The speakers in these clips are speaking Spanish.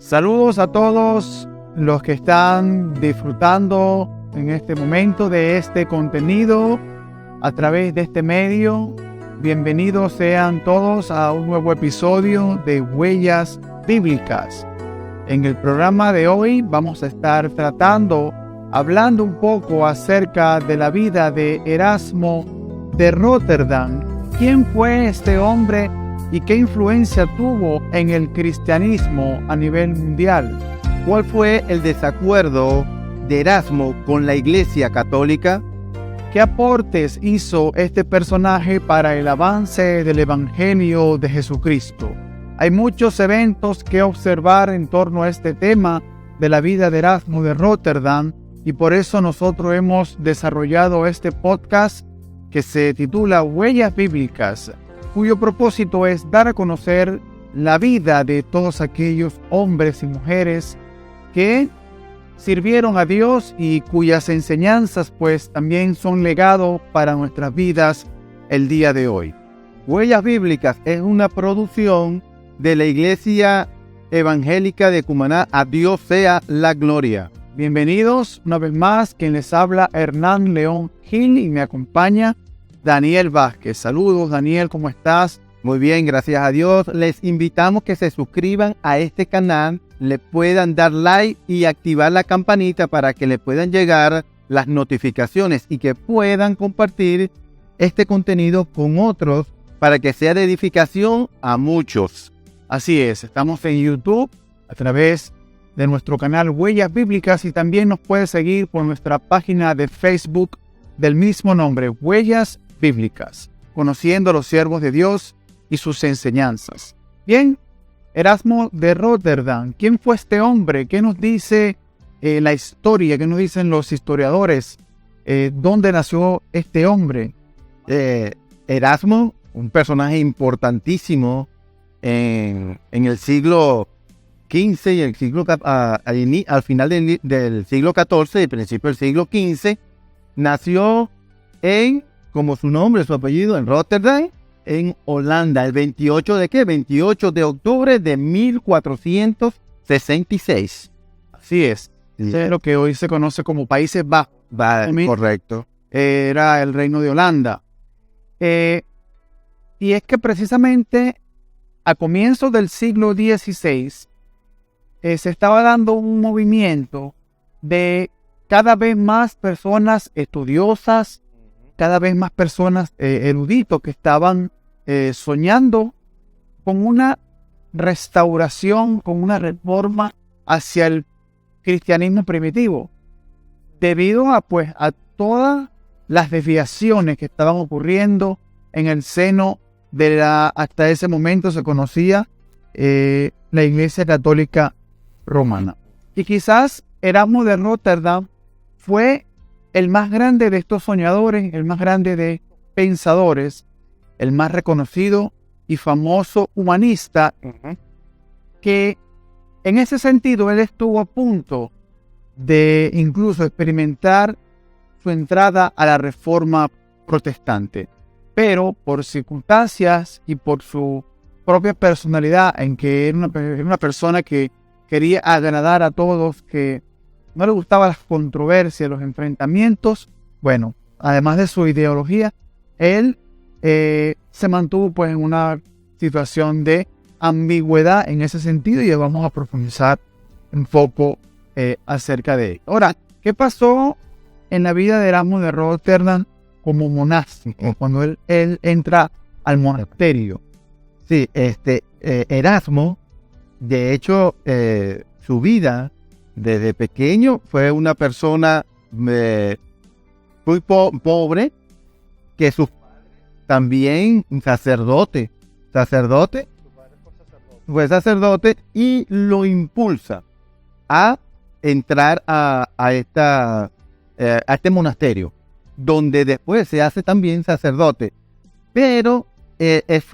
Saludos a todos los que están disfrutando en este momento de este contenido a través de este medio. Bienvenidos sean todos a un nuevo episodio de Huellas Bíblicas. En el programa de hoy vamos a estar hablando un poco acerca de la vida de Erasmo de Rotterdam. ¿Quién fue este hombre y qué influencia tuvo en el cristianismo a nivel mundial? ¿Cuál fue el desacuerdo de Erasmo con la Iglesia Católica? ¿Qué aportes hizo este personaje para el avance del Evangelio de Jesucristo? Hay muchos eventos que observar en torno a este tema de la vida de Erasmo de Rotterdam, y por eso nosotros hemos desarrollado este podcast que se titula Huellas Bíblicas, cuyo propósito es dar a conocer la vida de todos aquellos hombres y mujeres que sirvieron a Dios y cuyas enseñanzas pues también son legado para nuestras vidas el día de hoy. Huellas Bíblicas es una producción de la Iglesia Evangélica de Cumaná. A Dios sea la gloria. Bienvenidos una vez más, quien les habla Hernán León Gil y me acompaña Daniel Vázquez. Saludos Daniel, ¿cómo estás? Muy bien, gracias a Dios. Les invitamos que se suscriban a este canal, le puedan dar like y activar la campanita para que le puedan llegar las notificaciones y que puedan compartir este contenido con otros para que sea de edificación a muchos. Así es, estamos en YouTube a través de nuestro canal Huellas Bíblicas y también nos puede seguir por nuestra página de Facebook del mismo nombre, Huellas Bíblicas, conociendo a los siervos de Dios y sus enseñanzas. Bien, Erasmo de Rotterdam, ¿quién fue este hombre? ¿Qué nos dice la historia? ¿Qué nos dicen los historiadores? ¿Dónde nació este hombre? Erasmo, un personaje importantísimo en el siglo XV y el siglo al final del siglo XIV y principio del siglo XV, nació como su nombre, su apellido, en Rotterdam, en Holanda, el 28 de octubre de 1466. Así es. Sí. Es lo que hoy se conoce como Países Bajos. Correcto. Era el reino de Holanda. Y es que precisamente a comienzos del siglo XVI se estaba dando un movimiento de cada vez más personas estudiosas, cada vez más personas eruditos que estaban soñando con una restauración, con una reforma hacia el cristianismo primitivo, debido a todas las desviaciones que estaban ocurriendo en el seno de hasta ese momento se conocía la Iglesia Católica Romana. Y quizás Erasmo de Rotterdam fue el más grande de estos soñadores, el más grande de pensadores, el más reconocido y famoso humanista, que en ese sentido él estuvo a punto de incluso experimentar su entrada a la Reforma Protestante, pero por circunstancias y por su propia personalidad, en que era una persona que quería agradar a todos, que no le gustaban las controversias, los enfrentamientos. Bueno, además de su ideología, él se mantuvo en una situación de ambigüedad en ese sentido y vamos a profundizar un poco acerca de él. Ahora, ¿qué pasó en la vida de Erasmo de Rotterdam como monástico, cuando él entra al monasterio? Sí, Erasmo, de hecho, su vida desde pequeño fue una persona muy pobre, que sus padres también sacerdote, fue sacerdote y lo impulsa a entrar a este monasterio, donde después se hace también sacerdote, pero es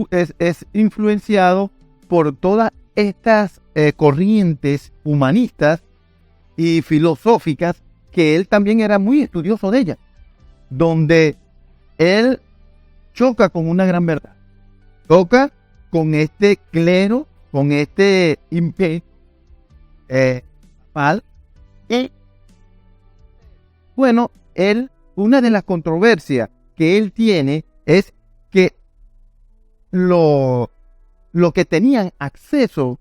influenciado por todas estas corrientes humanistas y filosóficas que él también era muy estudioso de ellas, donde él choca con una gran verdad, choca con este clero, con este imperio mal. Y bueno, una de las controversias que él tiene es que lo que tenían acceso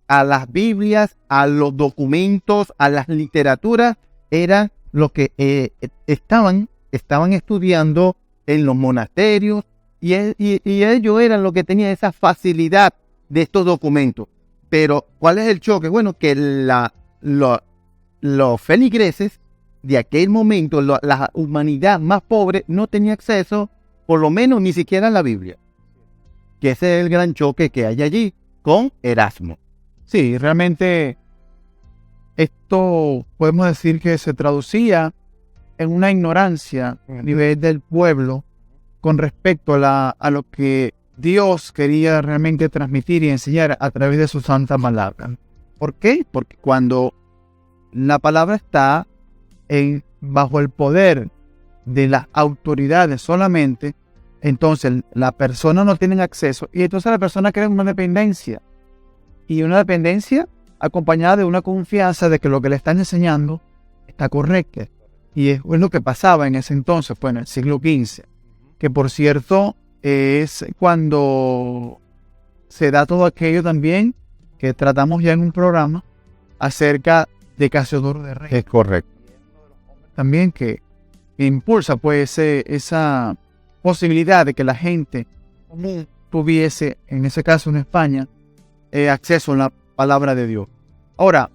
a las Biblias, a los documentos, a las literaturas, era lo que estaban estudiando en los monasterios, y ellos eran los que tenían esa facilidad de estos documentos. Pero, ¿cuál es el choque? Bueno, que los feligreses de aquel momento, la humanidad más pobre, no tenía acceso, por lo menos ni siquiera a la Biblia. Que ese es el gran choque que hay allí con Erasmo. Sí, realmente esto podemos decir que se traducía en una ignorancia a nivel del pueblo con respecto a lo que Dios quería realmente transmitir y enseñar a través de su santa palabra. ¿Por qué? Porque cuando la palabra está bajo el poder de las autoridades solamente, entonces la persona no tiene acceso, y entonces la persona crea una dependencia, y una dependencia acompañada de una confianza de que lo que le están enseñando está correcto. Y es lo que pasaba en ese entonces, pues en el siglo XV, que por cierto es cuando se da todo aquello también que tratamos ya en un programa acerca de Casiodoro de Rey. Es correcto. También que impulsa pues esa posibilidad de que la gente tuviese, en ese caso en España, acceso a la palabra de Dios. Ahora,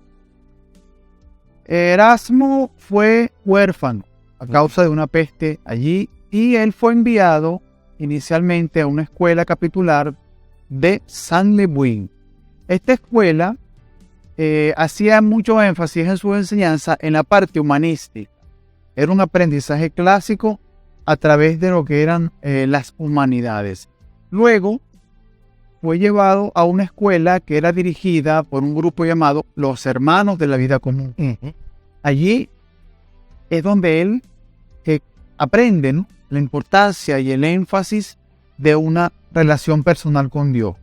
Erasmo fue huérfano a causa de una peste allí, y él fue enviado inicialmente a una escuela capitular de Saint-Lewin. Esta escuela hacía mucho énfasis en su enseñanza en la parte humanística. Era un aprendizaje clásico a través de lo que eran las humanidades. Luego fue llevado a una escuela que era dirigida por un grupo llamado Los Hermanos de la Vida Común. Allí es donde él aprende, ¿no?, la importancia y el énfasis de una relación personal con Dios.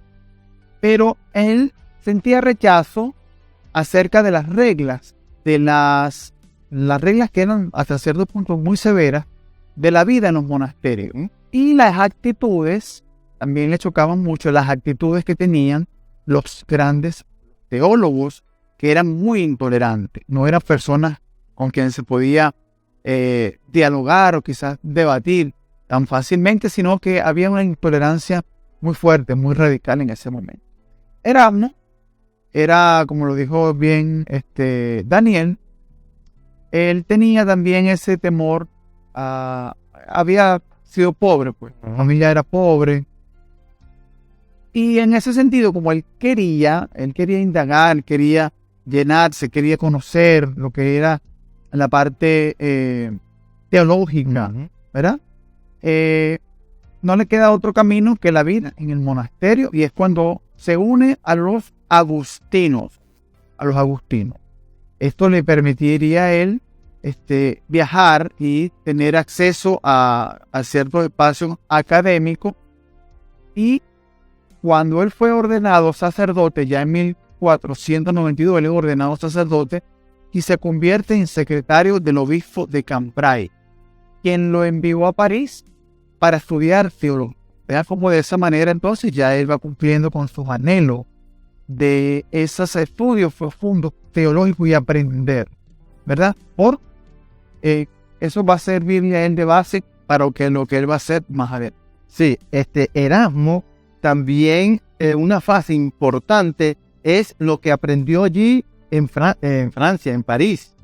Pero él sentía rechazo acerca de las reglas, de las reglas que eran hasta cierto punto muy severas de la vida en los monasterios. Y las actitudes, también le chocaban mucho las actitudes que tenían los grandes teólogos, que eran muy intolerantes. No eran personas con quienes se podía dialogar o quizás debatir tan fácilmente, sino que había una intolerancia muy fuerte, muy radical en ese momento. Erasmo era, como lo dijo bien Daniel, él tenía también ese temor, había sido pobre, pues, la familia era pobre, y en ese sentido, como él quería indagar, quería llenarse, quería conocer lo que era la parte teológica, ¿verdad? No le queda otro camino que la vida en el monasterio, y es cuando se une a los agustinos. Esto le permitiría a él viajar y tener acceso a ciertos espacios académicos. Y cuando él fue ordenado sacerdote, ya en 1492, él es ordenado sacerdote y se convierte en secretario del obispo de Cambrai, quien lo envió a París para estudiar teología. Vean cómo de esa manera entonces ya él va cumpliendo con sus anhelos de esos estudios profundos teológicos y aprender, ¿verdad? Eso va a servirle a él de base para lo que él va a hacer más adelante. Sí, Erasmo también, una fase importante es lo que aprendió allí en Francia, en París,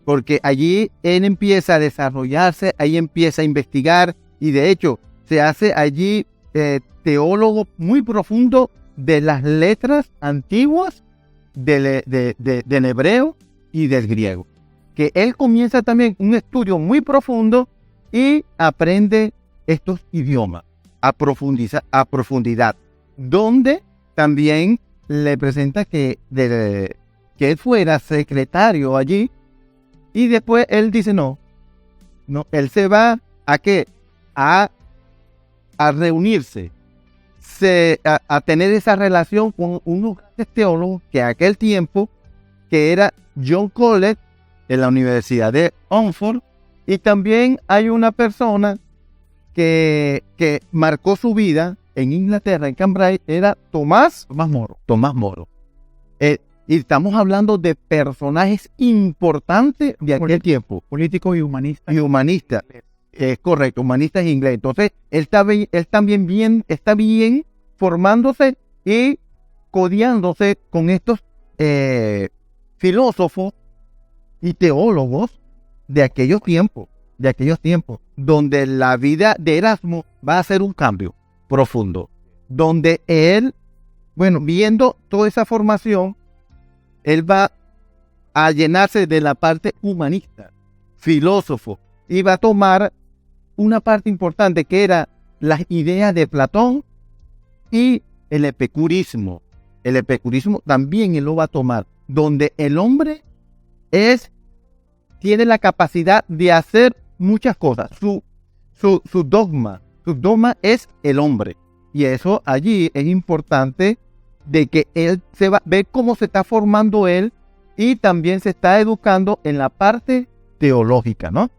porque allí él empieza a desarrollarse, ahí empieza a investigar, y de hecho se hace allí teólogo muy profundo de las letras antiguas del hebreo y del griego, que él comienza también un estudio muy profundo y aprende estos idiomas a profundidad, donde también le presenta que él fuera secretario allí, y después él dice no, él se va a ¿qué? A reunirse, a tener esa relación con unos grandes teólogos que a aquel tiempo, que era John Colet, en la Universidad de Oxford, y también hay una persona que marcó su vida en Inglaterra, en Cambridge, era Tomás Moro. Tomás Moro. Y estamos hablando de personajes importantes de aquel tiempo. Político y humanista. Y humanista. Es correcto, humanista inglés. Entonces, él también está bien formándose y codeándose con estos filósofos y teólogos de aquellos tiempos, donde la vida de Erasmo va a hacer un cambio profundo, donde él, viendo toda esa formación, él va a llenarse de la parte humanista, filósofo, y va a tomar una parte importante que era las ideas de Platón y el epicurismo. El epicurismo también él lo va a tomar, donde el hombre tiene la capacidad de hacer muchas cosas. Su dogma es el hombre. Y eso allí es importante de que él se va a ver cómo se está formando él y también se está educando en la parte teológica, ¿no?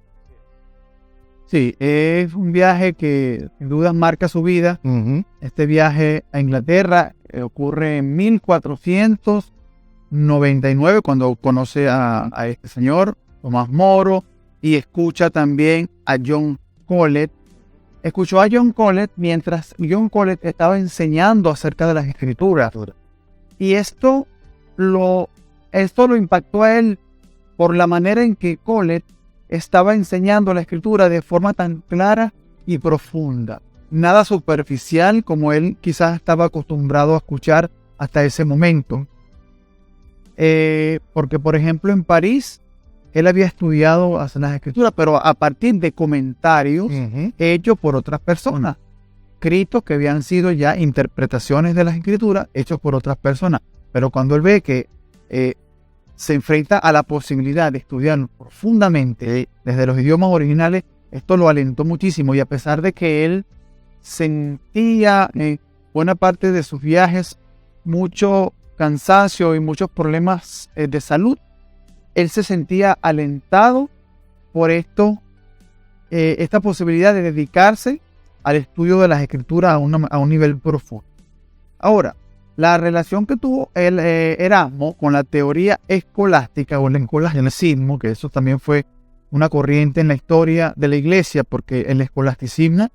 Sí, es un viaje que sin duda marca su vida. Uh-huh. Este viaje a Inglaterra ocurre en 1499, cuando conoce a este señor, Tomás Moro, y escucha también a John Colet. Escuchó a John Colet mientras John Colet estaba enseñando acerca de las escrituras. Y esto lo impactó a él por la manera en que Colet estaba enseñando la escritura de forma tan clara y profunda. Nada superficial como él quizás estaba acostumbrado a escuchar hasta ese momento. Porque, por ejemplo, en París, él había estudiado las escrituras, pero a partir de comentarios hechos por otras personas. Escritos que habían sido ya interpretaciones de las escrituras hechos por otras personas. Pero cuando él ve que se enfrenta a la posibilidad de estudiar profundamente desde los idiomas originales, esto lo alentó muchísimo. Y a pesar de que él sentía en buena parte de sus viajes mucho cansancio y muchos problemas de salud, él se sentía alentado por esta posibilidad de dedicarse al estudio de las escrituras a un nivel profundo. Ahora, la relación que tuvo Erasmo con la teoría escolástica o el escolasticismo, que eso también fue una corriente en la historia de la iglesia, porque el escolasticismo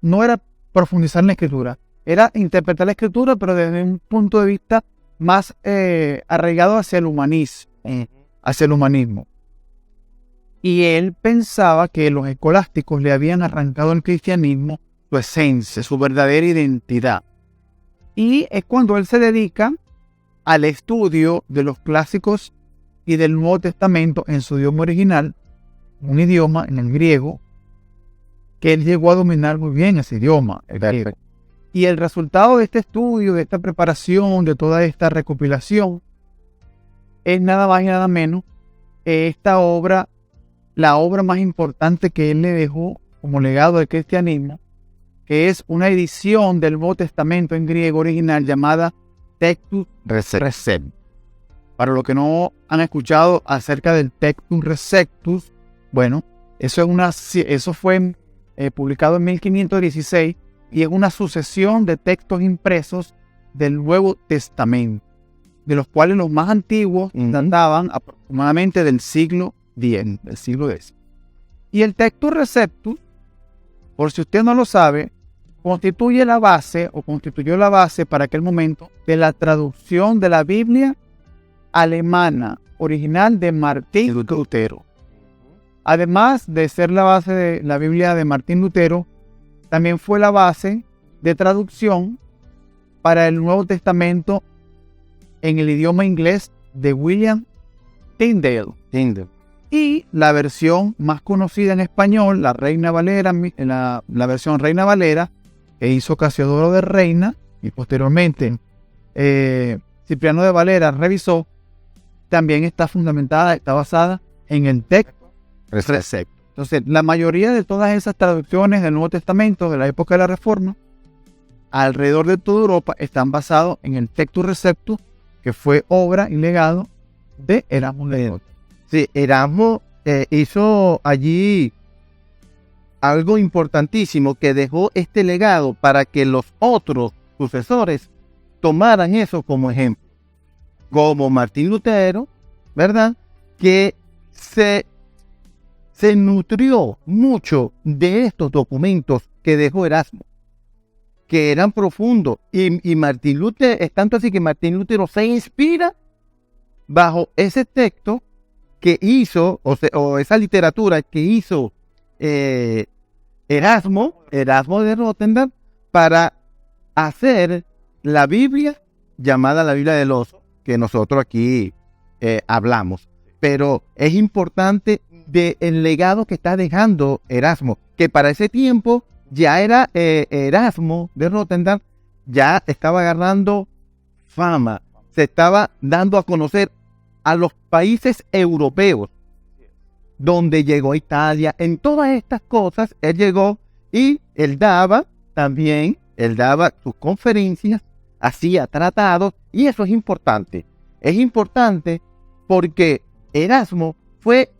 no era profundizar en la escritura, era interpretar la escritura, pero desde un punto de vista más arraigado hacia el humanismo. Y él pensaba que los escolásticos le habían arrancado al cristianismo su esencia, su verdadera identidad. Y es cuando él se dedica al estudio de los clásicos y del Nuevo Testamento en su idioma original, un idioma en el griego, que él llegó a dominar muy bien ese idioma, el griego. Y el resultado de este estudio, de esta preparación, de toda esta recopilación, es nada más y nada menos esta obra, la obra más importante que él le dejó como legado del cristianismo, que es una edición del Nuevo Testamento en griego original llamada Textus Receptus. Para los que no han escuchado acerca del Textus Receptus, bueno, eso fue publicado en 1516 y es una sucesión de textos impresos del Nuevo Testamento, de los cuales los más antiguos databan aproximadamente del siglo X. Y el Textus Receptus, por si usted no lo sabe, constituyó la base para aquel momento de la traducción de la Biblia alemana original de Martín Lutero. Además de ser la base de la Biblia de Martín Lutero, también fue la base de traducción para el Nuevo Testamento en el idioma inglés de William Tyndale. Y la versión más conocida en español, la Reina Valera, la versión Reina Valera, que hizo Casiodoro de Reina, y posteriormente Cipriano de Valera revisó, también está basada en el Textus Receptus. Entonces, la mayoría de todas esas traducciones del Nuevo Testamento de la época de la Reforma, alrededor de toda Europa, están basados en el Textus Receptus, que fue obra y legado de Erasmo de Rotterdam. Sí, Erasmo hizo allí algo importantísimo, que dejó este legado para que los otros sucesores tomaran eso como ejemplo. Como Martín Lutero, ¿verdad? Que se nutrió mucho de estos documentos que dejó Erasmo, que eran profundos. Y Martín Lutero, es tanto así que Martín Lutero se inspira bajo ese texto que hizo, o esa literatura que hizo Erasmo de Rotterdam, para hacer la Biblia llamada la Biblia del Oso, que nosotros aquí hablamos. Pero es importante el legado que está dejando Erasmo, que para ese tiempo ya era Erasmo de Rotterdam, ya estaba agarrando fama, se estaba dando a conocer a los países europeos, donde llegó a Italia. En todas estas cosas él llegó, y él daba sus conferencias, hacía tratados, y eso es importante. Es importante porque Erasmo fue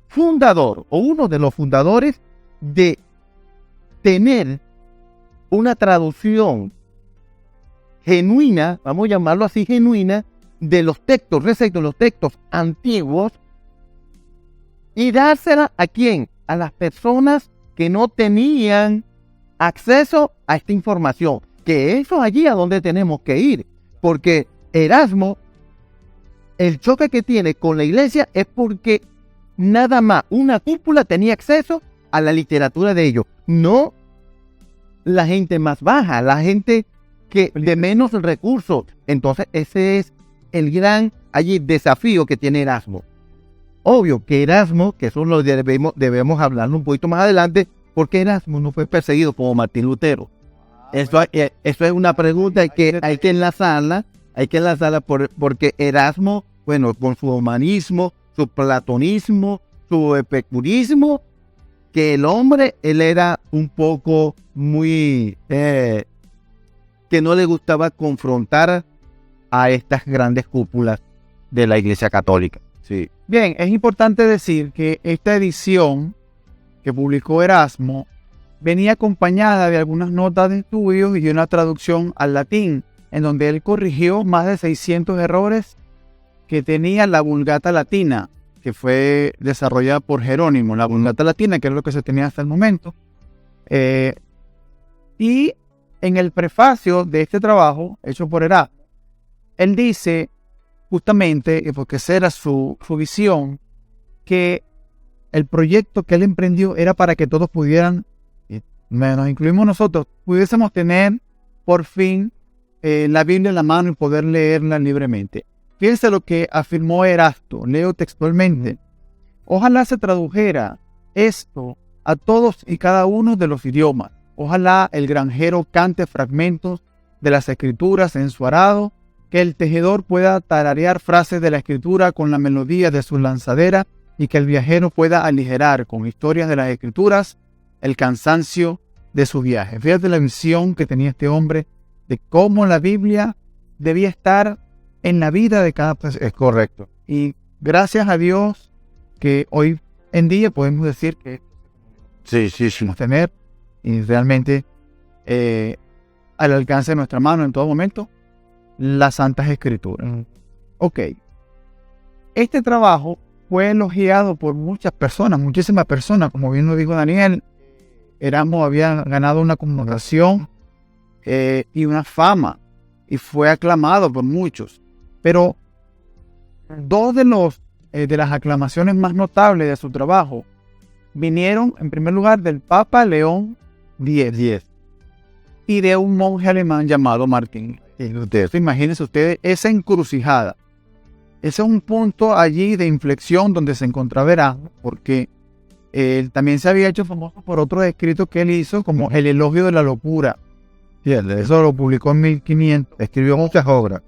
fundador, o uno de los fundadores, de tener una traducción genuina, vamos a llamarlo así, genuina, de los textos, de los textos antiguos, y dársela ¿a quién? A las personas que no tenían acceso a esta información, que eso es allí a donde tenemos que ir, porque Erasmo, el choque que tiene con la iglesia es porque nada más una cúpula tenía acceso a la literatura de ellos, no la gente más baja, la gente que de menos recursos. Entonces ese es el gran allí desafío que tiene Erasmo. Obvio que Erasmo, que eso lo debemos hablarlo un poquito más adelante, porque Erasmo no fue perseguido como Martín Lutero. Eso es una pregunta que hay que enlazarla, porque Erasmo, bueno, con su humanismo, su platonismo, su epicurismo, que el hombre, él era un poco muy, que no le gustaba confrontar a estas grandes cúpulas de la Iglesia Católica. Sí. Bien, es importante decir que esta edición que publicó Erasmo venía acompañada de algunas notas de estudios y de una traducción al latín, en donde él corrigió más de 600 errores que tenía la Vulgata Latina, que fue desarrollada por Jerónimo, la Vulgata Latina, que es lo que se tenía hasta el momento. Y en el prefacio de este trabajo, hecho por Erasmo, él dice justamente, porque esa era su visión, que el proyecto que él emprendió era para que todos pudieran, nos incluimos nosotros, pudiésemos tener por fin la Biblia en la mano y poder leerla libremente. Fíjense lo que afirmó Erasto, leo textualmente: ojalá se tradujera esto a todos y cada uno de los idiomas. Ojalá el granjero cante fragmentos de las escrituras en su arado, que el tejedor pueda tararear frases de la escritura con la melodía de su lanzadera, y que el viajero pueda aligerar con historias de las escrituras el cansancio de su viaje. Fíjate la visión que tenía este hombre de cómo la Biblia debía estar en la vida de cada persona. Es correcto. Y gracias a Dios que hoy en día podemos decir que sí. podemos tener, y realmente al alcance de nuestra mano en todo momento, las Santas Escrituras. Ok. Este trabajo fue elogiado por muchas personas, muchísimas personas, como bien lo dijo Daniel. Erasmo había ganado una connotación y una fama, y fue aclamado por muchos. Pero dos de las aclamaciones más notables de su trabajo vinieron, en primer lugar, del Papa León X y de un monje alemán llamado Martín Lutero. Imagínense ustedes esa encrucijada. Ese es un punto allí de inflexión donde se encontraba Erasmo, porque él también se había hecho famoso por otros escritos que él hizo, como El Elogio de la Locura. Sí, eso lo publicó en 1500. Escribió muchas obras.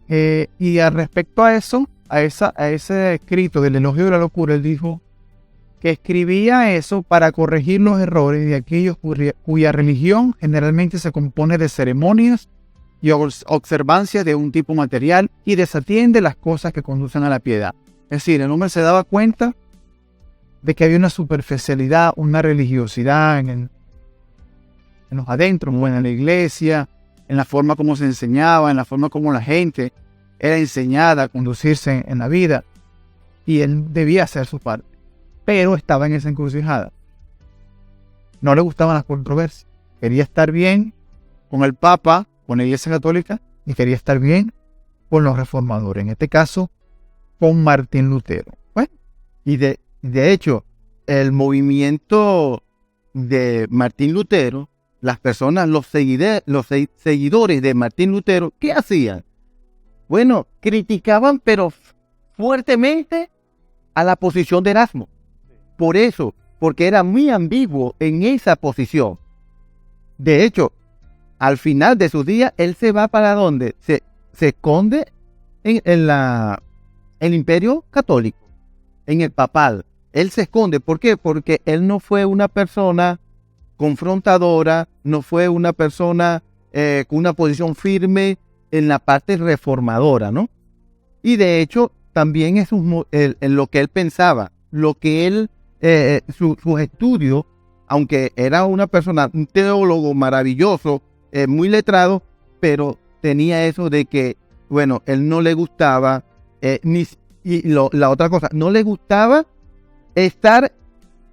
Sí. Y al respecto a eso, a ese escrito del Elogio de la Locura, él dijo que escribía eso para corregir los errores de aquellos cuya religión generalmente se compone de ceremonias y observancia de un tipo material y desatiende las cosas que conducen a la piedad. Es decir, el hombre se daba cuenta de que había una superficialidad, una religiosidad en los adentros, o en la iglesia, en la forma como se enseñaba, en la forma como la gente era enseñada a conducirse en la vida. Y él debía hacer su parte, pero estaba en esa encrucijada. No le gustaban las controversias. Quería estar bien con el Papa, con la Iglesia Católica, y quería estar bien con los reformadores. En este caso, con Martín Lutero. Bueno, Y de hecho, el movimiento de Martín Lutero, las personas, los seguidores de Martín Lutero, ¿qué hacían? Bueno, criticaban, pero fuertemente, a la posición de Erasmo. Por eso, porque era muy ambiguo en esa posición. De hecho, al final de sus días, él se va para donde se esconde en el Imperio Católico, en el papal. Él se esconde. ¿Por qué? Porque él no fue una persona confrontadora, no fue una persona con una posición firme en la parte reformadora, ¿no? Y de hecho, también es en lo que él pensaba, lo que él, sus estudios, aunque era una persona, un teólogo maravilloso, muy letrado, pero tenía eso de que, bueno, él no le gustaba, la otra cosa, no le gustaba estar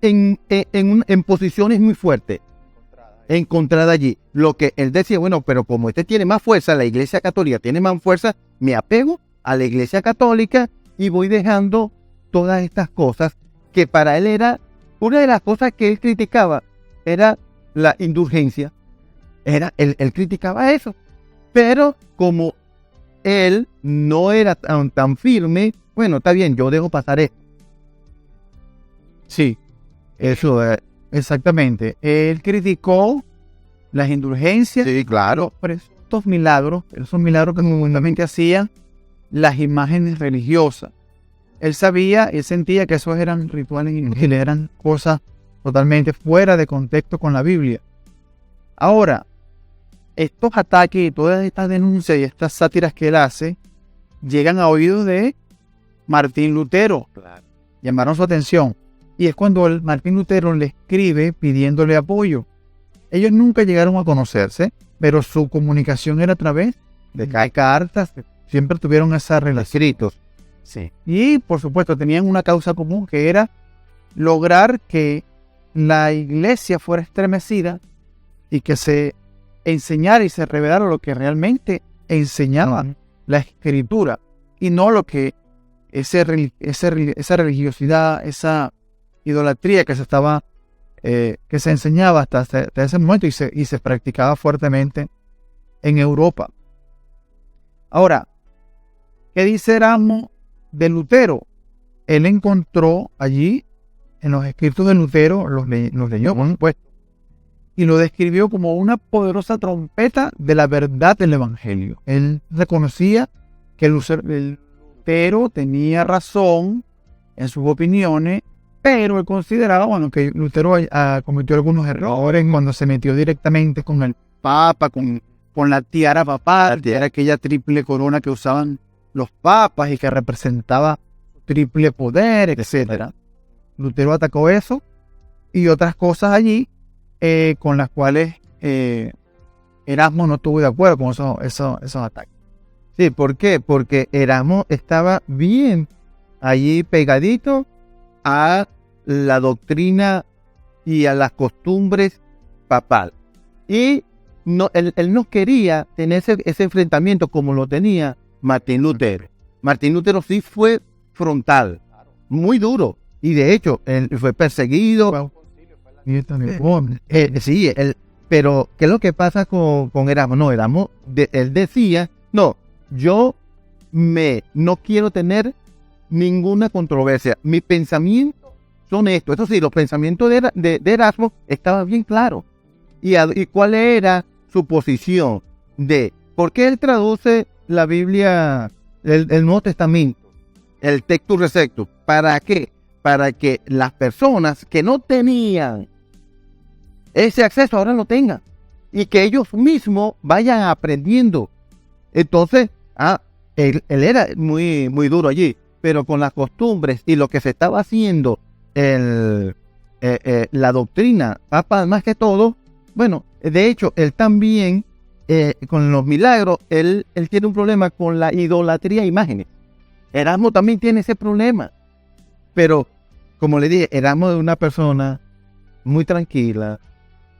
en posiciones muy fuertes, encontrada allí. Lo que él decía, bueno, pero como este tiene más fuerza, la Iglesia Católica tiene más fuerza, me apego a la Iglesia Católica y voy dejando todas estas cosas que para él era, una de las cosas que él criticaba era la indulgencia. Él criticaba eso, pero como él no era tan firme, bueno, está bien, yo dejo pasar esto. sí, eso, exactamente. Él criticó las indulgencias, Sí, claro. los presuntos milagros, esos milagros que normalmente hacían las imágenes religiosas. Él sabía, él sentía que esos eran rituales inútiles, eran cosas totalmente fuera de contexto con la Biblia. Ahora, estos ataques y todas estas denuncias y estas sátiras que él hace llegan a oídos de Martín Lutero. Claro. Llamaron su atención. Y es cuando Martín Lutero le escribe pidiéndole apoyo. Ellos nunca llegaron a conocerse, pero su comunicación era a través de cartas. Siempre tuvieron esa relación. Escritos. Sí. Y, por supuesto, tenían una causa común que era lograr que la iglesia fuera estremecida y que se enseñara y se revelara lo que realmente enseñaba la escritura y no lo que esa religiosidad, esa idolatría que se estaba que se enseñaba hasta ese momento y se practicaba fuertemente en Europa. Ahora, ¿qué dice Erasmo de Lutero? Él encontró allí en los escritos de Lutero, los leyó, por supuesto, y lo describió como una poderosa trompeta de la verdad del Evangelio. Él reconocía que Lutero tenía razón en sus opiniones, pero él consideraba, bueno, que Lutero cometió algunos errores cuando se metió directamente con el Papa, con la tiara papal, que era aquella triple corona que usaban los papas y que representaba triple poder, etc. Lutero atacó eso y otras cosas allí con las cuales Erasmo no estuvo de acuerdo con esos ataques. Sí, ¿por qué? Porque Erasmo estaba bien allí pegadito a la doctrina y a las costumbres papal. Y él no quería tener ese enfrentamiento como lo tenía Martín Lutero. Martín Lutero sí fue frontal, muy duro. Y de hecho, él fue perseguido. Pero ¿qué es lo que pasa con Erasmo? No, Erasmo, él decía, no, yo no quiero tener ninguna controversia. Mis pensamientos son estos. Eso sí, los pensamientos de Erasmo estaban bien claros. ¿Y cuál era su posición? ¿Por qué él traduce la Biblia, el Nuevo Testamento, el Textus Receptus? ¿Para qué? Para que las personas que no tenían ese acceso ahora lo tengan. y que ellos mismos vayan aprendiendo. Entonces, él era muy, muy duro allí, pero con las costumbres y lo que se estaba haciendo, la doctrina, Papa más que todo, bueno, de hecho, él también, con los milagros, él tiene un problema con la idolatría a imágenes. Erasmo también tiene ese problema. Pero, como le dije, Erasmo es una persona muy tranquila,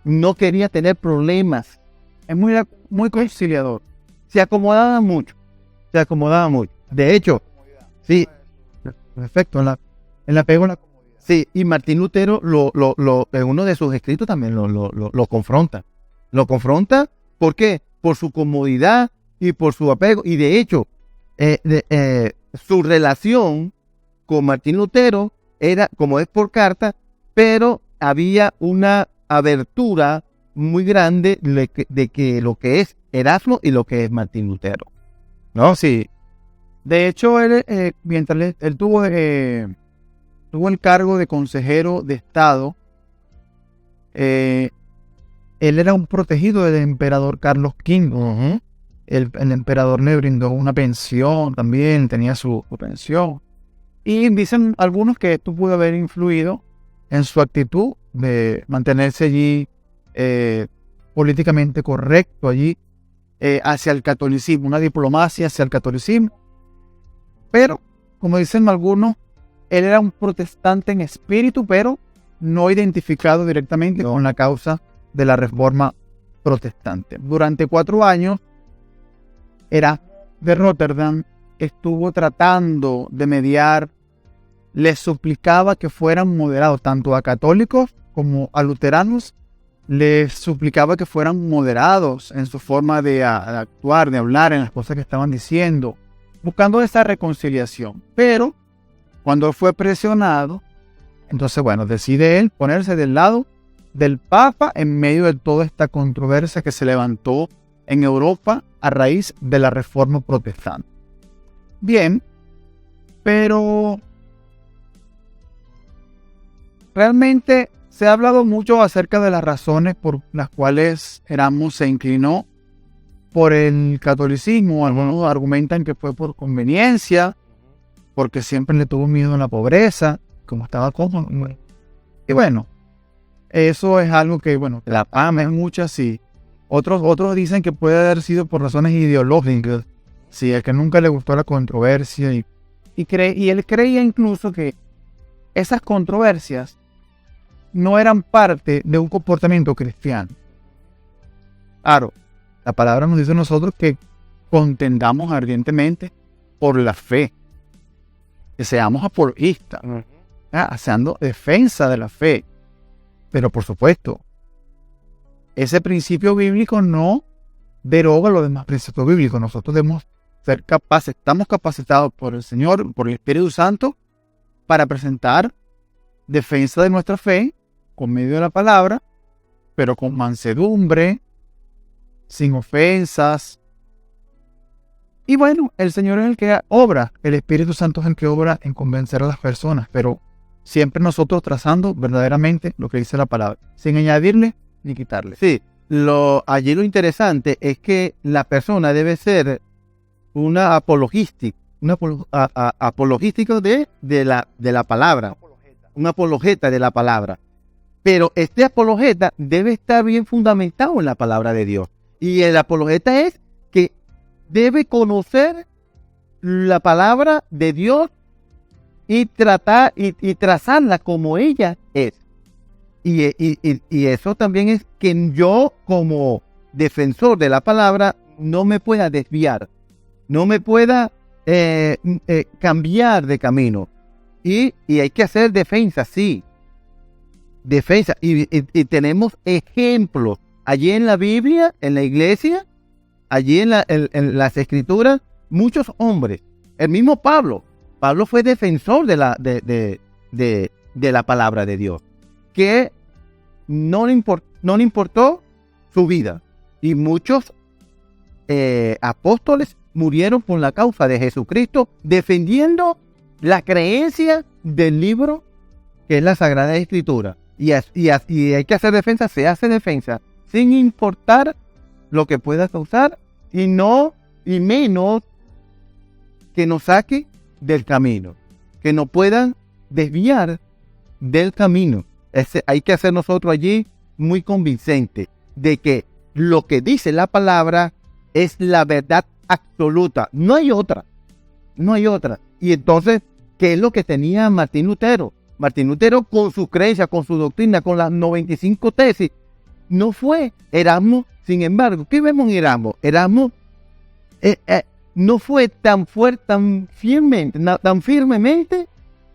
no quería tener problemas. Es muy conciliador. Se acomodaba mucho. De hecho, sí, perfecto, en la pegó la comodidad. Sí, y Martín Lutero en uno de sus escritos también lo confronta. Lo confronta, ¿por qué? Por su comodidad y por su apego. Y de hecho, su relación con Martín Lutero era, como es por carta, pero había una abertura muy grande de que lo que es Erasmo y lo que es Martín Lutero. ¿No? Sí. De hecho, mientras él tuvo el cargo de consejero de Estado, él era un protegido del emperador Carlos V. Uh-huh. El emperador le brindó una pensión también, tenía su pensión. Y dicen algunos que esto pudo haber influido en su actitud de mantenerse allí políticamente correcto allí hacia el catolicismo, una diplomacia hacia el catolicismo. Pero, como dicen algunos, él era un protestante en espíritu, pero no identificado directamente con la causa de la reforma protestante. Durante 4 años, Erasmo de Rotterdam estuvo tratando de mediar, les suplicaba que fueran moderados, tanto a católicos como a luteranos, les suplicaba que fueran moderados en su forma de actuar, de hablar, en las cosas que estaban diciendo, buscando esa reconciliación. Pero cuando fue presionado, entonces, bueno, decide él ponerse del lado del Papa en medio de toda esta controversia que se levantó en Europa a raíz de la reforma protestante. Bien, pero realmente se ha hablado mucho acerca de las razones por las cuales Erasmo se inclinó por el catolicismo. Algunos argumentan que fue por conveniencia, porque siempre le tuvo miedo a la pobreza, como estaba cómodo. Y bueno, eso es algo que, bueno, la ama es mucha, sí. Otros dicen que puede haber sido por razones ideológicas, sí, es que nunca le gustó la controversia y él creía incluso que esas controversias no eran parte de un comportamiento cristiano. Claro, la palabra nos dice a nosotros que contendamos ardientemente por la fe, que seamos apologistas, haciendo defensa de la fe. Pero por supuesto, ese principio bíblico no deroga los demás principios bíblicos. Nosotros debemos ser capaces, estamos capacitados por el Señor, por el Espíritu Santo, para presentar defensa de nuestra fe con medio de la palabra, pero con mansedumbre, sin ofensas. Y bueno, el Señor es el que obra, el Espíritu Santo es el que obra en convencer a las personas, pero siempre nosotros trazando verdaderamente lo que dice la palabra, sin añadirle ni quitarle. Sí, allí lo interesante es que la persona debe ser una apologística, apologístico de la palabra, un apologeta de la palabra. Pero este apologeta debe estar bien fundamentado en la palabra de Dios. Y el apologeta es que debe conocer la palabra de Dios y tratar y trazarla como ella es. Y eso también es que yo, como defensor de la palabra, no me pueda desviar, no me pueda cambiar de camino. Y hay que hacer defensa, sí. Defensa. Y tenemos ejemplos allí en la Biblia, en la iglesia, allí en las escrituras, muchos hombres. El mismo Pablo fue defensor de la palabra de Dios, que no le importó su vida. Y muchos apóstoles murieron por la causa de Jesucristo, defendiendo la creencia del libro que es la Sagrada Escritura. Y hay que hacer defensa, se hace defensa sin importar lo que pueda causar y menos que nos saque del camino, que nos puedan desviar del camino. Hay que hacer nosotros allí muy convincente de que lo que dice la palabra es la verdad absoluta. No hay otra. Y entonces, ¿qué es lo que tenía Martín Lutero? Martín Lutero, con su creencia, con su doctrina, con las 95 tesis, no fue Erasmo. Sin embargo, ¿qué vemos en Erasmo? Erasmo no fue tan fuerte, tan firmemente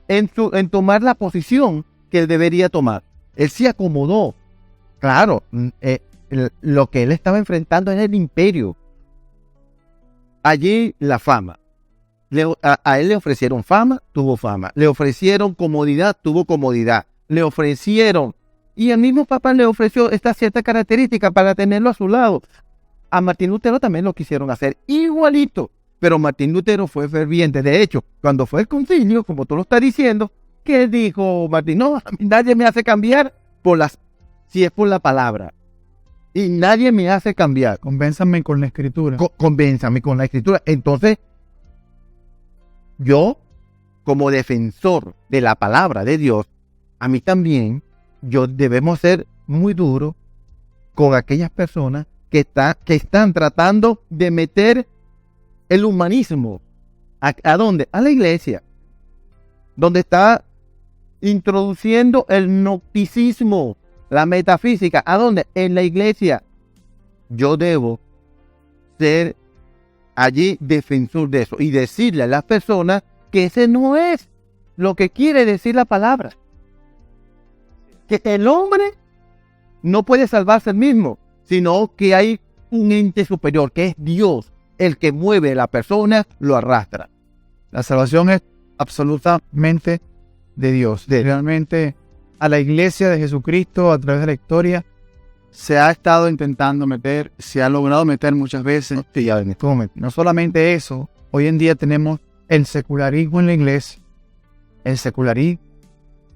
en tomar la posición que él debería tomar. Él se acomodó. Claro, lo que él estaba enfrentando era el imperio. Allí la fama. A él le ofrecieron fama, tuvo fama. Le ofrecieron comodidad, tuvo comodidad. Le ofrecieron, y el mismo Papa le ofreció esta cierta característica para tenerlo a su lado. A Martín Lutero también lo quisieron hacer igualito, pero Martín Lutero fue ferviente. De hecho, cuando fue el concilio, como tú lo estás diciendo, ¿qué dijo Martín? No, a mí nadie me hace cambiar si es por la palabra. Y nadie me hace cambiar. Convénzame con la escritura. Convénzame con la escritura. Entonces, yo, como defensor de la palabra de Dios, a mí también, debemos ser muy duros con aquellas personas que están tratando de meter el humanismo. ¿A dónde? A la iglesia. Donde está introduciendo el gnosticismo, la metafísica. ¿A dónde? En la iglesia. Yo debo ser allí defensor de eso y decirle a las personas que ese no es lo que quiere decir la palabra. Que el hombre no puede salvarse el mismo, sino que hay un ente superior, que es Dios, el que mueve a la persona, lo arrastra. La salvación es absolutamente de Dios. Realmente a la iglesia de Jesucristo a través de la historia se ha estado intentando meter, se ha logrado meter muchas veces. No solamente eso, hoy en día tenemos el secularismo en la iglesia. El secularismo,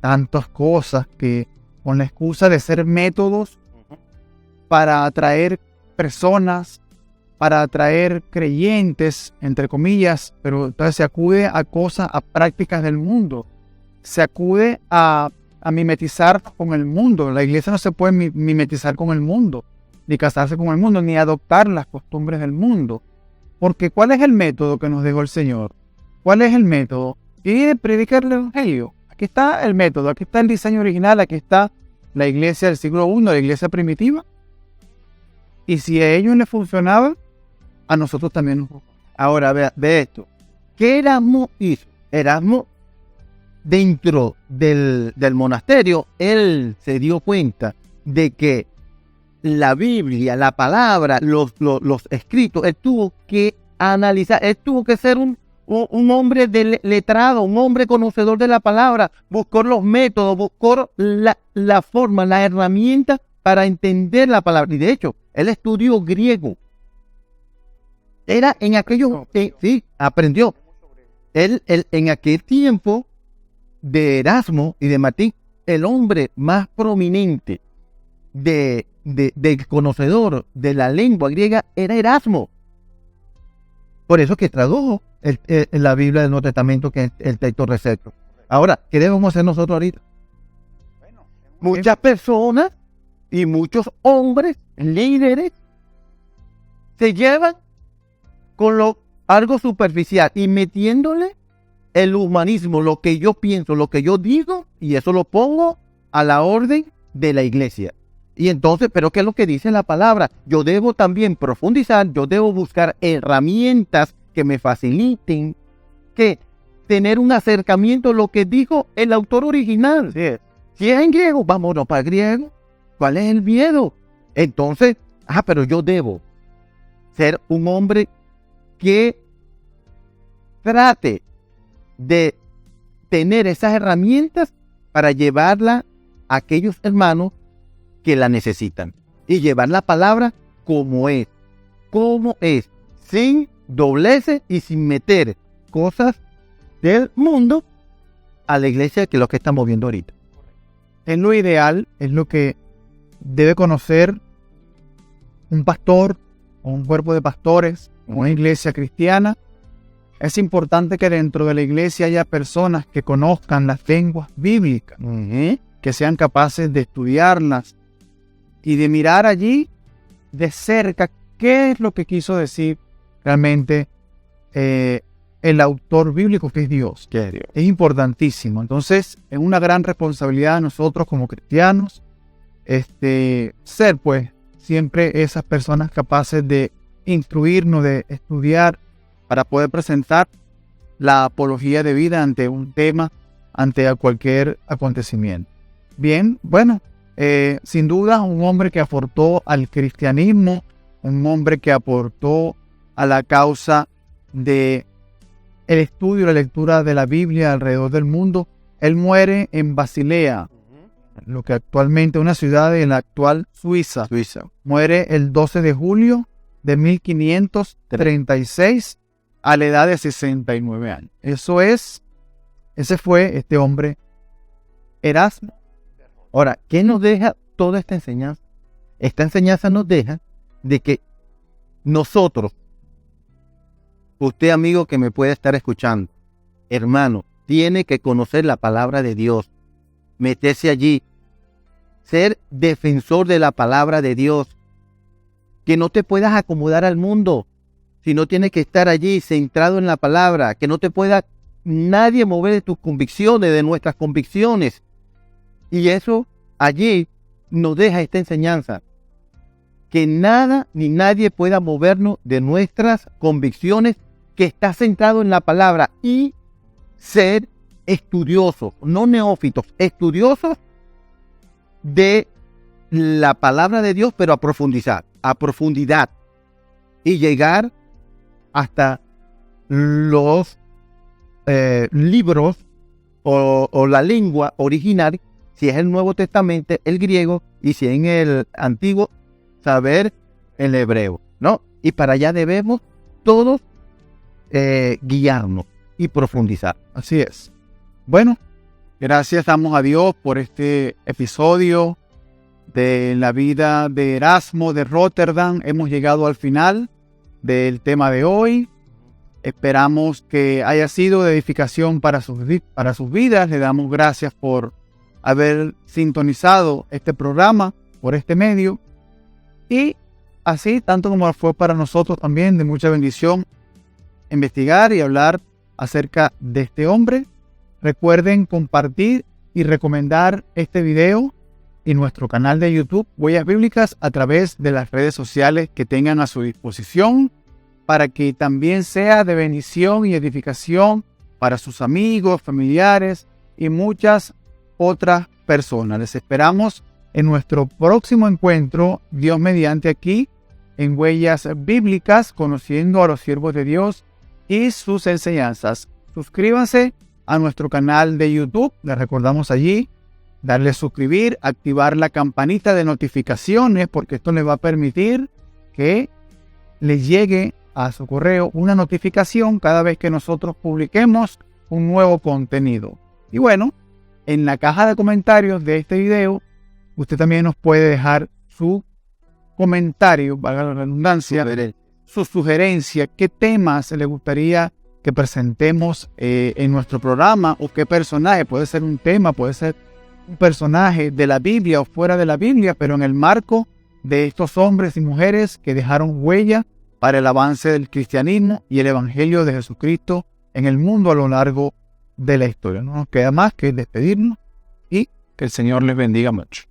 tantas cosas que con la excusa de ser métodos para atraer personas, para atraer creyentes, entre comillas, pero entonces se acude a cosas, a prácticas del mundo. Se acude a mimetizar con el mundo. La iglesia no se puede mimetizar con el mundo, ni casarse con el mundo, ni adoptar las costumbres del mundo. Porque ¿cuál es el método que nos dejó el Señor? ¿Cuál es el método? Y predicar el evangelio. Aquí está el método, aquí está el diseño original, aquí está la iglesia del siglo I, la iglesia primitiva. Y si a ellos les funcionaba, a nosotros también nos funcionaba. Ahora ve esto. ¿Qué Erasmo hizo? Erasmo, dentro del monasterio, él se dio cuenta de que la Biblia, la palabra, los escritos, él tuvo que analizar, él tuvo que ser un hombre letrado, un hombre conocedor de la palabra, buscó los métodos, buscó la forma, la herramienta para entender la palabra. Y de hecho, él estudió griego. Era en aquellos, sí, aprendió. Él en aquel tiempo de Erasmo y de Martín, el hombre más prominente del conocedor de la lengua griega era Erasmo. Por eso que tradujo la Biblia del Nuevo Testamento, que es el texto recepto. Ahora, ¿qué debemos hacer nosotros ahorita? Muchas personas y muchos hombres, líderes, se llevan con algo superficial y metiéndole el humanismo, lo que yo pienso, lo que yo digo, y eso lo pongo a la orden de la iglesia. Y entonces, ¿pero qué es lo que dice la palabra? Yo debo también profundizar, yo debo buscar herramientas que me faciliten, que tener un acercamiento a lo que dijo el autor original. Sí. Si es en griego, vámonos para el griego. ¿Cuál es el miedo? Entonces, pero yo debo ser un hombre que trate de tener esas herramientas para llevarla a aquellos hermanos que la necesitan y llevar la palabra como es, sin dobleces y sin meter cosas del mundo a la iglesia, que es lo que estamos viendo ahorita. Es lo ideal, es lo que debe conocer un pastor o un cuerpo de pastores, una iglesia cristiana, es importante que dentro de la iglesia haya personas que conozcan las lenguas bíblicas, que sean capaces de estudiarlas y de mirar allí de cerca qué es lo que quiso decir realmente el autor bíblico, que es Dios. Es importantísimo. Entonces, es una gran responsabilidad de nosotros como cristianos ser pues siempre esas personas capaces de instruirnos, de estudiar, para poder presentar la apología de vida ante un tema, ante cualquier acontecimiento. Bien, bueno, sin duda un hombre que aportó al cristianismo, un hombre que aportó a la causa de el estudio y la lectura de la Biblia alrededor del mundo. Él muere en Basilea, lo que actualmente es una ciudad en la actual Suiza. Muere el 12 de julio de 1536 a la edad de 69 años. Ese fue este hombre, Erasmo. Ahora, ¿qué nos deja toda esta enseñanza? Esta enseñanza nos deja de que nosotros, usted amigo que me puede estar escuchando, hermano, tiene que conocer la palabra de Dios, meterse allí, ser defensor de la palabra de Dios, que no te puedas acomodar al mundo, sino tienes que estar allí centrado en la palabra, que no te pueda nadie mover de tus convicciones, de nuestras convicciones. Y eso allí nos deja esta enseñanza, que nada ni nadie pueda movernos de nuestras convicciones, que está centrado en la palabra, y ser estudiosos, no neófitos, estudiosos de la palabra de Dios, pero a profundidad, y llegar hasta los libros o la lengua original, si es el Nuevo Testamento, el griego, y si es en el Antiguo, saber el hebreo, ¿no? Y para allá debemos todos guiarnos y profundizar. Así es. Bueno, gracias damos a Dios por este episodio de la vida de Erasmo de Rotterdam. Hemos llegado al final del tema de hoy. Esperamos que haya sido de edificación para sus vidas. Le damos gracias por haber sintonizado este programa por este medio. Y así, tanto como fue para nosotros también de mucha bendición investigar y hablar acerca de este hombre, recuerden compartir y recomendar este video y nuestro canal de YouTube Huellas Bíblicas a través de las redes sociales que tengan a su disposición, para que también sea de bendición y edificación para sus amigos, familiares y muchas otras personas. Les esperamos en nuestro próximo encuentro, Dios mediante, aquí en Huellas Bíblicas, conociendo a los siervos de Dios y sus enseñanzas. Suscríbanse a nuestro canal de YouTube, les recordamos allí, darle suscribir, activar la campanita de notificaciones, porque esto les va a permitir que les llegue a su correo una notificación cada vez que nosotros publiquemos un nuevo contenido. Y bueno, en la caja de comentarios de este video, usted también nos puede dejar su comentario, valga la redundancia, su sugerencia, qué temas le gustaría que presentemos en nuestro programa, o qué personaje, puede ser un tema, puede ser un personaje de la Biblia o fuera de la Biblia, pero en el marco de estos hombres y mujeres que dejaron huella para el avance del cristianismo y el evangelio de Jesucristo en el mundo a lo largo de la historia. No nos queda más que despedirnos y que el Señor les bendiga mucho.